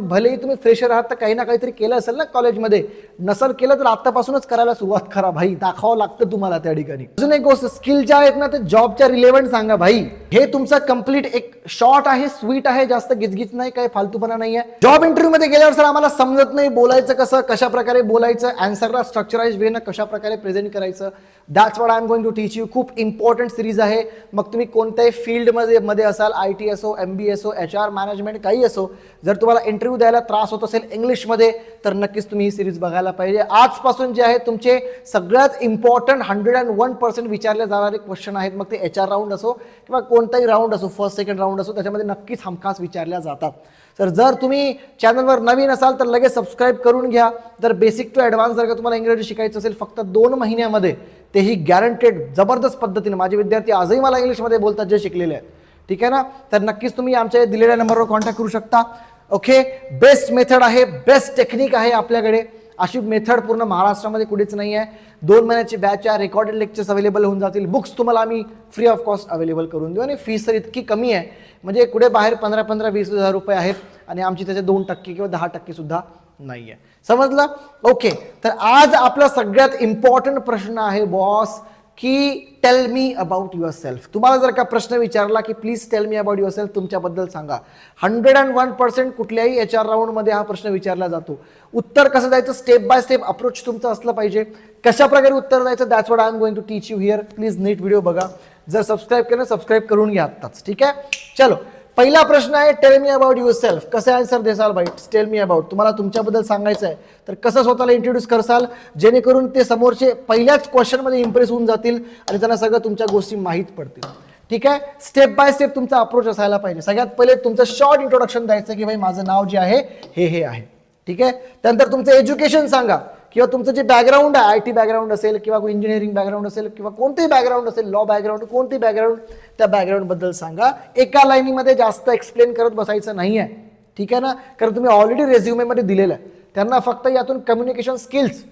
भलेही तुम्ही फ्रेशर आहात तर काही ना काहीतरी केलं असेल ना कॉलेजमध्ये. नसल केलं तर आतापासूनच करायला सुरुवात करा भाई, दाखवावं लागतं तुम्हाला त्या ठिकाणी. अजून एक गोष्ट, स्किल ज्या आहेत ना ते जॉबच्या रिलेव्हंट सांगा भाई. हे तुमचा कम्प्लीट एक शॉर्ट आहे, स्वीट आहे, जास्त गिचगिच नाही, काही फालतूपणा नाही आहे. जॉब इंटरव्ह्यू मध्ये गेल्यावर सर आम्हाला समजत नाही बोलायचं कसं, कशा प्रकारे बोलायचं, आन्सरला स्ट्रक्चराइज वे ना कशा प्रकारे प्रेझेंट करायचं. That's what I am going to teach you. खूप इम्पॉर्टंट सिरीज आहे. मग तुम्ही कोणत्याही फील्डमध्ये असाल, IT असो, MBA असो, HR मॅनेजमेंट काही असो, जर तुम्हाला इंटरव्ह्यू द्यायला त्रास होत असेल इंग्लिशमध्ये तर नक्कीच तुम्ही ही सिरीज बघायला पाहिजे. आजपासून जे आहे तुमचे सगळ्यात इम्पॉर्टंट 101% विचारले जाणारे क्वेश्चन आहेत. मग ते HR राऊंड असो किंवा कोणताही राऊंड असो, फर्स्ट सेकंड राऊंड असो, त्याच्यामध्ये नक्कीच हमखास विचारल्या जातात. तर जर तुम्ही चॅनलवर नवीन असाल तर लगेच सबस्क्राईब करून घ्या. जर बेसिक टू ॲडव्हान्स जर का तुम्हाला इंग्रजी शिकायचं असेल फक्त 2 महिन्यामध्ये, तेही गॅरंटेड जबरदस्त पद्धतीने, माझे विद्यार्थी आजही मला इंग्लिशमध्ये बोलतात जे शिकलेले आहेत, ठीक आहे ना. तर नक्कीच तुम्ही आमच्या दिलेल्या नंबरवर कॉन्टॅक्ट करू शकता. ओके, बेस्ट मेथड आहे, बेस्ट टेक्निक आहे आपल्याकडे. अशी मेथड पूर्ण महाराष्ट्रामध्ये कुठेच नाही आहे. 2 महिन्याची बॅच आहे, रेकॉर्डेड लेक्चर्स अवेलेबल होऊन जातील, बुक्स तुम्हाला आम्ही फ्री ऑफ कॉस्ट अवेलेबल करून देऊ. आणि फीस तर इतकी कमी आहे म्हणजे कुठे बाहेर 15-20 हजार रुपये आहेत आणि आमची त्याचे 2% किंवा 10% सुद्धा नाही आहे. समजलं? ओके, तर आज आपला सगळ्यात इम्पॉर्टंट प्रश्न आहे बॉस की tell me about your self. तुम्हाला जर का प्रश्न विचारला की please tell me about your self, तुमच्याबद्दल सांगा. 101% कुठल्याही HR राऊंडमध्ये हा प्रश्न विचारला जातो. उत्तर कसं द्यायचं, स्टेप बाय स्टेप अप्रोच तुमचं असलं पाहिजे. कशा प्रकारे उत्तर द्यायचं, that's what I am going to teach you here. Please नीट व्हिडिओ बघा. जर सबस्क्राईब केलं सबस्क्राईब करून घ्या आत्ताच, ठीक आहे. चलो, पहिला प्रश्न आहे tell me about your self. कसं आन्सर देसाल बाई, टेल मी अबाउट, तुम्हाला तुमच्याबद्दल सांगायचं आहे तर कसं स्वतःला इंट्रोड्यूस करसाल जेणेकरून ते समोरचे पहिल्याच क्वेश्चनमध्ये इम्प्रेस होऊन जातील आणि त्यांना सगळं तुमच्या गोष्टी माहीत पडतील, ठीक आहे. स्टेप बाय स्टेप तुमचा अप्रोच असायला पाहिजे. सगळ्यात पहिले तुमचं शॉर्ट इंट्रोडक्शन द्यायचं की भाई माझं नाव जे आहे हे आहे, ठीक आहे. त्यानंतर तुमचं एज्युकेशन सांगा किंवा तुमचं जे बॅकग्राऊंड आहे, IT बॅकग्राऊंड असेल किंवा इंजिनिअरिंग बॅकग्राऊंड असेल किंवा कोणतेही बॅकग्राऊंड असेल, लॉ बॅकग्राऊंड, कोणतेही बॅकग्राऊंड, त्या बॅकग्राऊंडबद्दल सांगा. एका लाईनीमध्ये जास्त एक्सप्लेन करत बसायचं नाही आहे, ठीक आहे ना, कारण तुम्ही ऑलरेडी रेझ्युमेमध्ये दिलेलं आहे. त्यांना फक्त यातून कम्युनिकेशन स्किल्स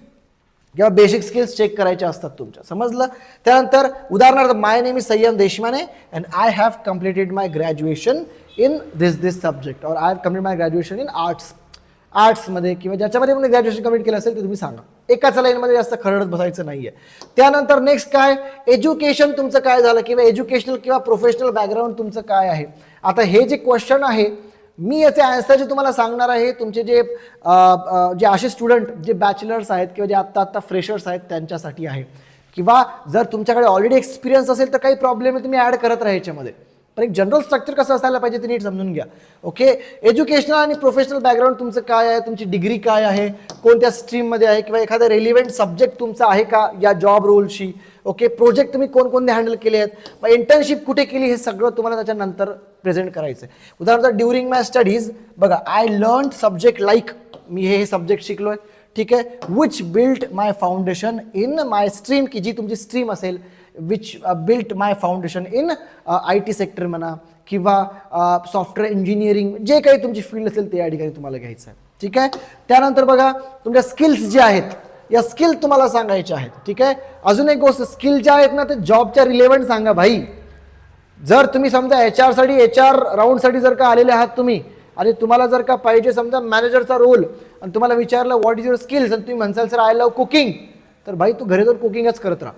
किंवा बेसिक स्किल्स चेक करायचे असतात तुमच्या. समजलं? त्यानंतर उदाहरणार्थ my name is Sayyam Deshmane and I have completed my graduation in this subject और I have completed my graduation in आर्ट्समध्ये किंवा ज्याच्यामध्ये तुम्ही ग्रॅज्युएशन कम्प्लीट केलं असेल ते तुम्ही सांगा. एकाच लाईनमध्ये जास्त खरडत बसायचं नाही आहे. त्यानंतर नेक्स्ट काय, एज्युकेशन तुमचं काय झालं किंवा एज्युकेशनल किंवा प्रोफेशनल बॅकग्राऊंड तुमचं काय आहे. आता हे जे क्वेश्चन आहे मी याचे आन्सर जे तुम्हाला सांगणार आहे, तुमचे जे असे स्टुडंट जे बॅचलर्स आहेत किंवा जे आत्ता फ्रेशर्स आहेत त्यांच्यासाठी आहे. किंवा जर तुमच्याकडे ऑलरेडी एक्सपिरियन्स असेल तर काही प्रॉब्लेम आहे, तुम्ही ॲड करत राहा याच्यामध्ये. पण एक जनरल स्ट्रक्चर कसं असायला पाहिजे ते नीट समजून घ्या. ओके, एज्युकेशनल आणि प्रोफेशनल बॅकग्राऊंड तुमचं काय आहे, तुमची डिग्री काय आहे, कोणत्या स्ट्रीममध्ये आहे किंवा एखादा रेलिव्हेंट सब्जेक्ट तुमचा आहे का या जॉब रोलशी. ओके, प्रोजेक्ट तुम्ही कोणकोणते हँडल केले आहेत, मग इंटर्नशिप कुठे केली, हे सगळं तुम्हाला त्याच्यानंतर प्रेझेंट करायचं आहे. उदाहरणार्थ ड्युरिंग माय स्टडीज बघा, आय लर्न सब्जेक्ट लाईक, मी हे सब्जेक्ट शिकलोय, ठीक आहे. Which built my foundation in my stream, की जी तुमची स्ट्रीम असेल, which built my foundation in IT sector म्हणा किंवा सॉफ्टवेअर इंजिनिअरिंग, जे काही तुमची फील्ड असेल ते या ठिकाणी तुम्हाला घ्यायचं आहे, ठीक आहे. त्यानंतर बघा तुमच्या स्किल्स ज्या आहेत या स्किल तुम्हाला सांगायच्या आहेत, ठीक आहे. अजून एक गोष्ट, स्किल ज्या आहेत ना ते जॉबच्या रिलेव्हंट सांगा भाई. जर तुम्ही समजा HR राऊंडसाठी जर का आलेले आहात तुम्ही आणि तुम्हाला जर का पाहिजे समजा मॅनेजरचा रोल आणि तुम्हाला विचारलं व्हॉट इज युअर स्किल्स आणि तुम्ही म्हणसाल सर आय लव्ह कुकिंग, तर भाई तू घरी जाऊन कुकिंगच करत राहा.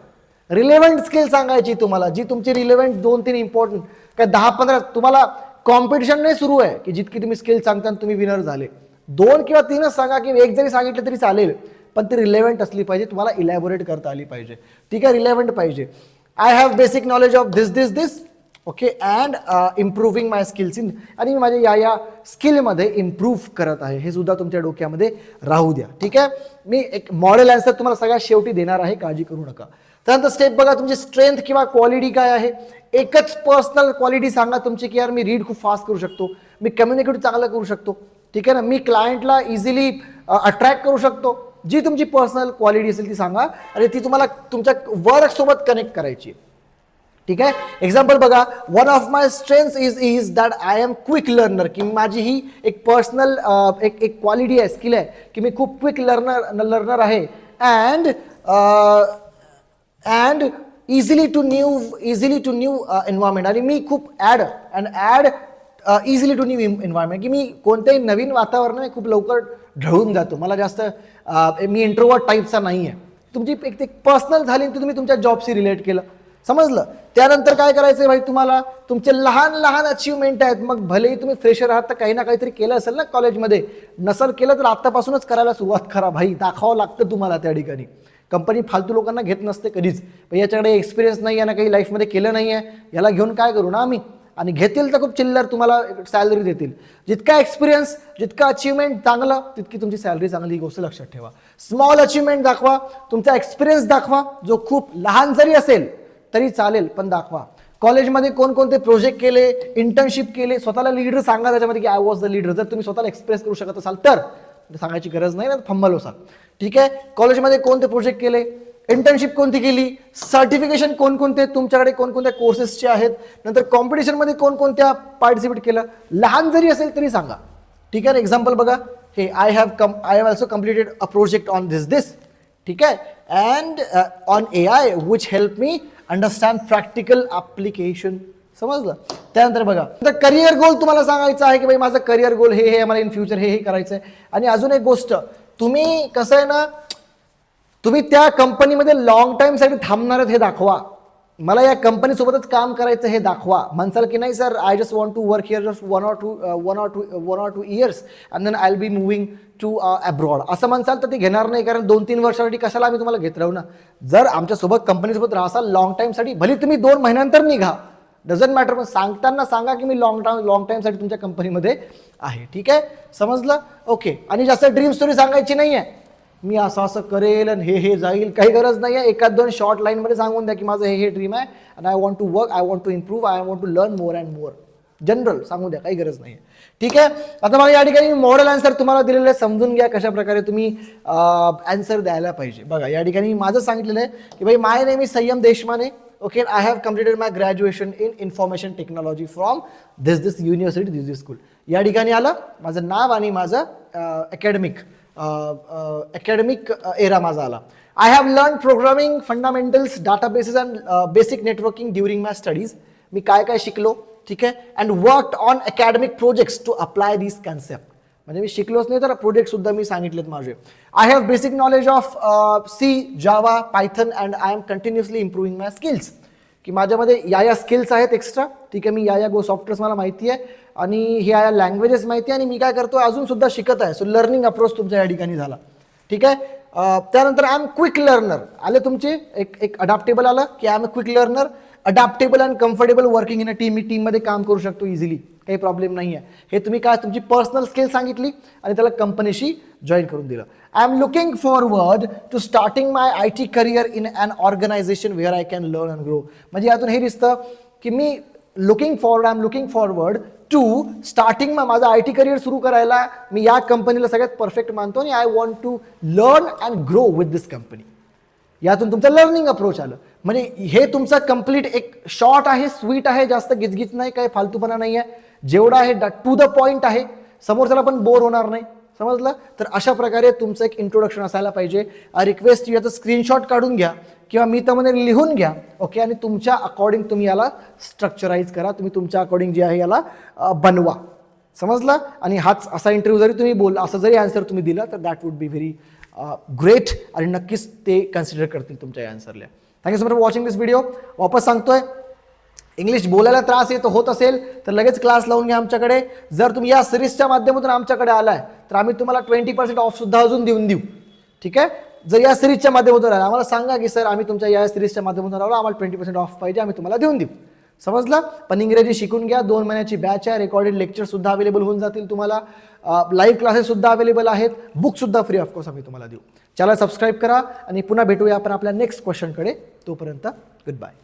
रिलेव्हंट स्किल सांगायची तुम्हाला, जी तुमची रिलेव्हंट 2-3 इम्पॉर्टंट, काय 10-15, तुम्हाला कॉम्पिटिशन नाही सुरू आहे की जितकी तुम्ही स्किल सांगता तुम्ही विनर झाले. 2 किंवा 3च सांगा की एक जरी सांगितलं तरी चालेल, पण ती रिलेव्हंट असली पाहिजे, तुम्हाला इलॅबोरेट करता आली पाहिजे, ठीक आहे. रिलेव्हंट पाहिजे. I have basic knowledge of this okay and improving my skills in, आणि मी माझ्या या स्किलमध्ये इम्प्रूव्ह करत आहे, हे सुद्धा तुमच्या डोक्यामध्ये राहू द्या, ठीक आहे. मी एक मॉडेल आन्सर तुम्हाला सगळ्यात शेवटी देणार आहे, काळजी करू नका. त्यानंतर स्टेप बघा, तुमची स्ट्रेंथ किंवा क्वालिटी काय आहे. एकच पर्सनल क्वालिटी सांगा तुमची की यार मी रीड खूप फास्ट करू शकतो, मी कम्युनिकेट चांगलं करू शकतो, ठीक आहे ना, मी क्लायंटला इझिली अट्रॅक्ट करू शकतो. जी तुमची पर्सनल क्वालिटी असेल ती सांगा आणि ती तुम्हाला तुमच्या वर्कसोबत कनेक्ट करायची, ठीक आहे. एक्झाम्पल बघा, one of my strengths is that I am quick learner, की माझी ही एक पर्सनल एक क्वालिटी आहे, स्किल आहे की मी खूप क्विक लर्नर आहे. And easily to new environment, आणि मी खूप add easily to new environment, की मी कोणत्याही नवीन वातावरणात खूप लवकर ढळून जातो. मला जास्त मी इंट्रोवर्ट टाईपचा नाही आहे. तुमची एक पर्सनल झाली तर तुम्ही तुमच्या जॉबशी रिलेट केलं, समजलं. त्यानंतर काय करायचं भाई, तुम्हाला तुमचे लहान लहान अचिव्हमेंट आहेत. मग भलेही तुम्ही फ्रेशर आहात तर काही ना काहीतरी केलं असेल ना कॉलेजमध्ये. नसल केलं तर आत्तापासूनच करायला सुरुवात करा भाई. दाखवावं लागतं तुम्हाला त्या ठिकाणी. कंपनी फालतू लोकांना घेत नसते कधीच. पण याच्याकडे एक्सपिरियन्स नाही आहे ना, काही लाईफमध्ये केलं नाही आहे, याला घेऊन काय करू ना आम्ही. आणि घेतील तर खूप चिल्लर तुम्हाला सॅलरी देतील. जितका एक्सपिरियन्स, जितका अचिव्हमेंट चांगलं, तितकी तुमची सॅलरी चांगली. ही गोष्ट लक्षात ठेवा. स्मॉल अचिव्हमेंट दाखवा, तुमचा एक्सपिरियन्स दाखवा, जो खूप लहान जरी असेल तरी चालेल, पण दाखवा. कॉलेजमध्ये कोणकोणते प्रोजेक्ट केले, इंटर्नशिप केले, स्वतःला लीडर सांगा त्याच्यामध्ये की आय वॉज द लीडर. जर तुम्ही स्वतःला एक्सप्रेस करू शकत असाल तर सांगायची गरज नाही ना, फंबल असाल. ठीक आहे. कॉलेजमध्ये कोणते प्रोजेक्ट केले, इंटर्नशिप कोणती केली, सर्टिफिकेशन कोणकोणते तुमच्याकडे, कोणकोणत्या कोर्सेसचे आहेत, नंतर कॉम्पिटिशनमध्ये कोणकोणत्या पार्टिसिपेट केलं, लहान जरी असेल तरी सांगा. ठीक आहे. एक्झाम्पल बघा, हे I have also completed a project on this. ठीक आहे. And on AI which help me understand practical application. समजलं. त्यानंतर बघा, तर करिअर गोल तुम्हाला सांगायचं आहे की भाई माझं करिअर गोल हे मला इन फ्युचर हे करायचं आहे. आणि अजून एक गोष्ट, तुम्ही कसं आहे ना, तुम्ही त्या कंपनीमध्ये लॉंग टाईमसाठी थांबणार आहेत हे दाखवा. मला या कंपनीसोबतच काम करायचं हे दाखवा. म्हणसाल की नाही sir, I just want to work here just one or two years and then I will be moving to abroad, असं म्हणसाल तर ते घेणार नाही. कारण 2-3 वर्षासाठी कशाला आम्ही तुम्हाला घेत राहू ना. जर आमच्यासोबत कंपनीसोबत राहाल लॉंग टाईमसाठी, भले तुम्ही 2 महिन्यानंतर निघा, डझंट मॅटर, पण सांगताना सांगा की मी लॉंग टाईमसाठी तुमच्या कंपनीमध्ये आहे. ठीक आहे. समजलं. ओके. आणि जास्त ड्रीम स्टोरी सांगायची नाही आहे, मी असं असं करेल आणि हे जाईल, काही गरज नाही आहे. 1-2 शॉर्ट लाईनमध्ये सांगून द्या की माझं हे ड्रीम आहे आणि I want to work, I want to improve, I want to learn more and more. General सांगू द्या, काही गरज नाही आहे. ठीक आहे. आता मला या ठिकाणी मॉडेल आन्सर तुम्हाला दिलेलं आहे, समजून घ्या कशा प्रकारे तुम्ही आन्सर द्यायला पाहिजे. बघा, या ठिकाणी माझं सांगितलेलं आहे की भाई माय नेम इज संयम Deshmane. Okay. I have completed my graduation in information technology from this university, this school. या ठिकाणी आलं माझं नाव आणि माझं अकॅडमिक एरा माझा आला. I have learn programming fundamentals, databases and basic networking during my studies. मी काय काय शिकलो. ठीक आहे. And worked on academic projects to apply this concept. म्हणजे मी शिकलोच नाही तर प्रोजेक्ट सुद्धा मी सांगितलेत माझे. I have basic knowledge of C, Java, Python and I am continuously improving my skills. की माझ्यामध्ये या स्किल्स आहेत एक्स्ट्रा. ठीक आहे. मी या सॉफ्टवेअर्स मला माहिती आहे आणि ह्या लँग्वेजेस माहिती आहे आणि मी काय करतो अजून सुद्धा शिकत आहे. सो लर्निंग अप्रोच तुमच्या या ठिकाणी झाला. ठीक आहे. त्यानंतर आय एम क्विक लर्नर आले तुमचे. एक अडॅप्टेबल आलं की I am a quick learner, adaptable and comfortable working in a team. मी टीममध्ये काम करू शकतो इझिली, काही प्रॉब्लेम नाही आहे. हे तुम्ही काय तुमची पर्सनल स्किल सांगितली आणि त्याला कंपनीशी जॉईन करून दिलं. I am looking forward to starting my IT career in an organisation where I can learn and grow. म्हणजे यातून हे दिसतं की मी I am looking forward to starting माझं IT करिअर सुरू करायला मी या कंपनीला सगळ्यात परफेक्ट मानतो आणि I want to learn and grow with this company. यातून तुमचं लर्निंग अप्रोच आलं. म्हणजे हे तुमचं कंप्लीट एक शॉर्ट आहे, स्वीट आहे, जास्त गिचगिच नाही, काही फालतूपणा नाही आहे, जेवढा आहे टू द पॉईंट आहे, समोरच्याला पण बोर होणार नाही. समजलं. तर अशा प्रकारे तुमचं एक इंट्रोडक्शन असायला पाहिजे. आय रिक्वेस्ट याचं स्क्रीनशॉट काढून घ्या किंवा मी त्यामध्ये लिहून घ्या. ओके. आणि तुमच्या अकॉर्डिंग तुम्ही याला स्ट्रक्चराईज करा, तुम्ही तुमच्या अकॉर्डिंग जे आहे याला बनवा. समजलं. आणि हाच असा इंटरव्ह्यू जरी तुम्ही बोलला, असं जरी आन्सर तुम्ही दिला तर that would be very great आणि नक्कीच ते कन्सिडर करतील तुमच्या या आन्सरला. Thank you so much for watching this video. वापस सांगतोय, इंग्लिश बोलायला त्रास होत असेल तर लगेच क्लास लावून घ्या आमच्याकडे. जर तुम्ही या सिरीजच्या माध्यमातून आमच्याकडे आलाय तर आम्ही तुम्हाला 20% ऑफ सुद्धा अजून देऊ. ठीक आहे. जर या सिरीजच्या माध्यमातून आला आम्हाला सांगा की सर आम्ही तुमच्या या सिरीजच्या माध्यमातून आलो, आम्हाला 20% ऑफ पाहिजे, आम्ही तुम्हाला देऊ. समजलं. पण इंग्रजी शिकून घ्या. 2 महिन्याची बॅच आहे. रेकॉर्डेड लेक्चर सुद्धा अवेलेबल होऊन जातील तुम्हाला. लाईव्ह क्लासेस सुद्धा अवेलेबल आहेत. बुक सुद्धा फ्री ऑफकोर्स आम्ही तुम्हाला देऊ. चला सबस्क्राईब करा आणि पुन्हा भेटूया आपण आपल्या नेक्स्ट क्वेश्चनकडे. तोपर्यंत गुड बाय.